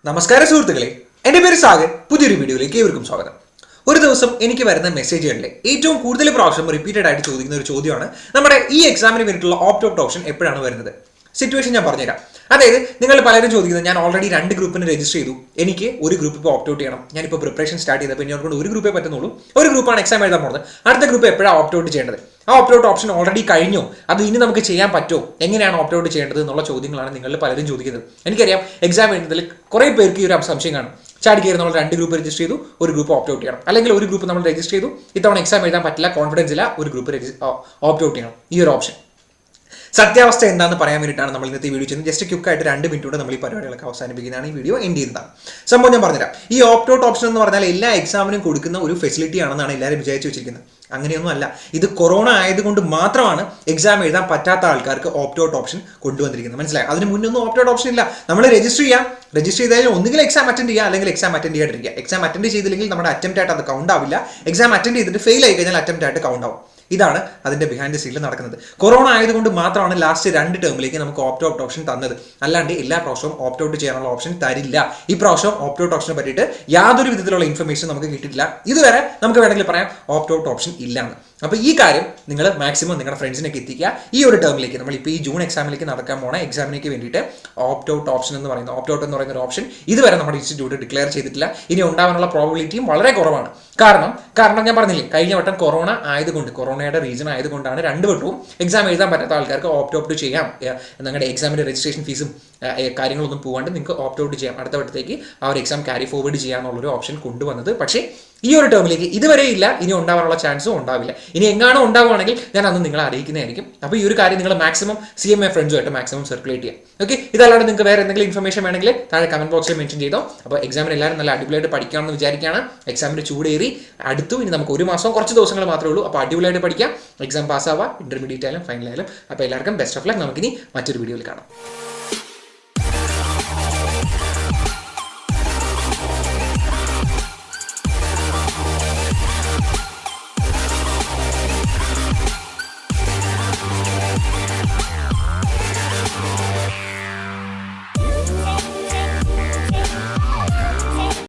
നമസ്കാരം സുഹൃത്തുക്കളെ, എൻ്റെ പേര് സാഗർ. പുതിയൊരു വീഡിയോയിലേക്ക് ഏവർക്കും സ്വാഗതം. ഒരു ദിവസം എനിക്ക് വരുന്ന മെസ്സേജുകളിലെ ഏറ്റവും കൂടുതൽ പ്രാവശ്യം റിപ്പീറ്റഡ് ആയിട്ട് ചോദിക്കുന്ന ഒരു ചോദ്യമാണ് നമ്മുടെ ഈ എക്സാമിന് വേണ്ടിയിട്ടുള്ള ഓപ്റ്റ് ഔട്ട് ഓപ്ഷൻ എപ്പോഴാണ് വരുന്നത്. സിറ്റുവേഷൻ ഞാൻ പറഞ്ഞുതരാം. അതായത് നിങ്ങൾ പലരും ചോദിക്കുന്നത്, ഞാൻ ഓൾറെഡി 2 ഗ്രൂപ്പിന് രജിസ്റ്റർ ചെയ്തു, എനിക്ക് ഒരു ഗ്രൂപ്പ് ഇപ്പോൾ ഓപ്റ്റ് ഔട്ട് ചെയ്യണം, ഞാനിപ്പോൾ പ്രിപ്പറേഷൻ സ്റ്റാർട്ട് ചെയ്തപ്പോൾ ഇനി അതുകൊണ്ട് ഒരു ഗ്രൂപ്പേ പറ്റുന്നുള്ളൂ, ഒരു ഗ്രൂപ്പാണ് എക്സാം എഴുതാൻ പോകുന്നത്, അടുത്ത ഗ്രൂപ്പ് എപ്പോഴാണ് ഓപ്റ്റ് ഔട്ട് ചെയ്യേണ്ടത്, ആ ഓപ്റ്റ് ഔട്ട് ഓപ്ഷൻ ഓൾറെഡി കഴിഞ്ഞോ, അത് ഇനി നമുക്ക് ചെയ്യാൻ പറ്റുമോ, എങ്ങനെയാണ് ഓപ്റ്റ് ഔട്ട് ചെയ്യേണ്ടത് എന്നുള്ള ചോദ്യങ്ങളാണ് നിങ്ങൾ പലരും ചോദിക്കുന്നത്. എനിക്കറിയാം എക്സാം എഴുതുന്നതിൽ കുറേ പേർക്ക് ഈ ഒരു സംശയം കാണും. ചാടിക്കയറി നമ്മൾ 2 ഗ്രൂപ്പ് രജിസ്റ്റർ ചെയ്തു, ഒരു ഗ്രൂപ്പ് ഓപ്റ്റ് ഔട്ട് ചെയ്യണം, അല്ലെങ്കിൽ ഒരു ഗ്രൂപ്പ് നമ്മൾ രജിസ്റ്റർ ചെയ്തു, ഇത്തവണ എക്സാം എഴുതാൻ പറ്റില്ല, കോൺഫിഡൻസ് ഇല്ല, ഒരു ഗ്രൂപ്പ് ഓപ്റ്റ് ഔട്ട് ചെയ്യണം. ഈ ഒരു ഓപ്ഷൻ സത്യാവസ്ഥ എന്താണെന്ന് പറയാൻ വേണ്ടിയിട്ടാണ് നമ്മൾ ഇന്നത്തെ വീഡിയോ ചെയ്യുന്നത്. ജസ്റ്റ് ക്വിക്കായിട്ട് 2 മിനിറ്റ് നമ്മൾ ഈ പരിപാടികളൊക്കെ അവസാനിപ്പിക്കുന്നതാണ്. ഈ വീഡിയോ എൻഡ് ചെയ്യുന്നതാണ്. സംഭവം ഞാൻ പറഞ്ഞുതരാം. ഈ ഓപ്റ്റ് ഔട്ട് ഓപ്ഷൻ എന്ന് പറഞ്ഞാൽ എല്ലാ എക്സാമിനും കൊടുക്കുന്ന ഒരു ഫെസിലിറ്റി ആണെന്നാണ് എല്ലാവരും വിചാരിച്ചു വെച്ചിരിക്കുന്നത്. അങ്ങനെയൊന്നും അല്ല. ഇത് കൊറോണ ആയതുകൊണ്ട് മാത്രമാണ് എക്സാം എഴുതാൻ പറ്റാത്ത ആൾക്കാർക്ക് ഓപ്റ്റ് ഔട്ട് ഓപ്ഷൻ കൊണ്ടുവന്നിരിക്കുന്നത്. മനസ്സിലായി? അതിന് മുന്നൊന്നും ഓപ്റ്റ് ഔട്ട് ഓപ്ഷൻ ഇല്ല. നമ്മൾ രജിസ്റ്റർ ചെയ്താൽ ഒന്നുകിൽ എക്സാം അറ്റൻഡ് ചെയ്യുക, അല്ലെങ്കിൽ എക്സാം അറ്റൻഡ് ചെയ്യാതിരിക്കുക. എക്സാം അറ്റൻഡ് ചെയ്തില്ലെങ്കിൽ നമ്മുടെ അറ്റംപ്റ്റ് ആയിട്ട് അത് കൗണ്ട് ആവില്ല. എക്സാം അറ്റൻഡ് ചെയ്തിട്ട് ഫെയിൽ ആയി കഴിഞ്ഞാൽ അറ്റംപ്റ്റ് ആയിട്ട് കൗണ്ട് ആവും. ഇതാണ് അതിന്റെ ബിഹൈൻഡ് ദ സീനിൽ നടക്കുന്നത്. കൊറോണ ആയതുകൊണ്ട് മാത്രമാണ് ലാസ്റ്റ് 2 ടേമിലേക്ക് നമുക്ക് ഓപ്റ്റ് ഔട്ട് ഓപ്ഷൻ തന്നത്. അല്ലാണ്ട് എല്ലാ പ്രാവശ്യവും ഓപ്റ്റ് ഔട്ട് ചെയ്യാനുള്ള ഓപ്ഷൻ തരില്ല. ഈ പ്രാവശ്യം ഓപ്റ്റ് ഔട്ട് ഓപ്ഷനെ പറ്റിയിട്ട് യാതൊരു വിധത്തിലുള്ള ഇൻഫർമേഷൻ നമുക്ക് കിട്ടിയിട്ടില്ല. ഇതുവരെ നമുക്ക് വേണമെങ്കിൽ പറയാം ഓപ്റ്റ് ഔട്ട് ഓപ്ഷൻ ഇല്ലാന്ന്. അപ്പോൾ ഈ കാര്യം നിങ്ങൾ മാക്സിമം നിങ്ങളുടെ ഫ്രണ്ട്സിനൊക്കെ എത്തിക്കുക. ഈ ഒരു ടേമിലേക്ക്, നമ്മളിപ്പോൾ ഈ ജൂൺ എക്സാമിലേക്ക് നടക്കാൻ പോണ എക്സാമിലേക്ക് വേണ്ടിയിട്ട് ഓപ്റ്റ് ഔട്ട് ഓപ്ഷൻ എന്ന് പറയുന്ന ഒരു ഓപ്ഷൻ ഇതുവരെ നമ്മുടെ ഇൻസ്റ്റിറ്റ്യൂട്ട് ഡിക്ലെയർ ചെയ്തിട്ടില്ല. ഇനി ഉണ്ടാവാനുള്ള പ്രോബിലിറ്റിയും വളരെ കുറവാണ്. കാരണം ഞാൻ പറഞ്ഞില്ലേ, കഴിഞ്ഞ വട്ടം കൊറോണ ആയതുകൊണ്ട്, കൊറോണയുടെ റീസൺ ആയതുകൊണ്ടാണ് 2 വട്ടവും എക്സാം എഴുതാൻ പറ്റാത്ത ആൾക്കാർക്ക് ഓപ്റ്റ് ഔട്ട് ചെയ്യാം. നിങ്ങളുടെ എക്സാമിൻ്റെ രജിസ്ട്രേഷൻ ഫീസും കാര്യങ്ങളൊന്നും പോകാണ്ട് നിങ്ങൾക്ക് ഓപ്റ്റ് ഔട്ട് ചെയ്യാം. അടുത്ത വട്ടത്തേക്ക് ആ ഒരു എക്സാം ക്യാരി ഫോർവേഡ് ചെയ്യാന്നുള്ളൊരു ഓപ്ഷൻ കൊണ്ടുവന്നത്. പക്ഷേ ഈ ഒരു ടേമിലേക്ക് ഇതുവരെ ഇല്ല. ഇനി ഉണ്ടാവാനുള്ള ചാൻസും ഉണ്ടാവില്ല. ഇനി എങ്ങാണോ ഉണ്ടാവുകയാണെങ്കിൽ ഞാൻ അന്ന് നിങ്ങളെ അറിയിക്കുന്നതായിരിക്കും. അപ്പോൾ ഈ ഒരു കാര്യം നിങ്ങൾ മാക്സിമം CMA ഫ്രണ്ട്സുമായിട്ട് മാക്സിമം സർക്കുലേറ്റ് ചെയ്യാം. ഓക്കെ, ഇതല്ലാണ്ട് നിങ്ങൾക്ക് വേറെ എന്തെങ്കിലും ഇൻഫർമേഷൻ വേണമെങ്കിൽ താഴെ കമന്റ് ബോക്സിൽ മെൻഷൻ ചെയ്തോ. അപ്പോൾ എക്സാമിന് എല്ലാവരും നല്ല അടിപൊളിയായിട്ട് പഠിക്കാമെന്ന് വിചാരിക്കുകയാണ്. എക്സാമിന് ചൂടേറി അടുത്തു. ഇനി നമുക്ക് 1 മാസം കുറച്ച് ദിവസങ്ങൾ മാത്രമേ ഉള്ളൂ. അപ്പോൾ അടിപൊളിയായിട്ട് പഠിക്കാം, എക്സാം പാസ്സാവുക, ഇന്റർമീഡിയറ്റ് ആയാലും ഫൈനൽ ആയാലും. അപ്പോൾ എല്ലാവർക്കും ബെസ്റ്റ് ഓഫ് ലക്ക്. നമുക്കിനി മറ്റൊരു വീഡിയോയിൽ കാണാം.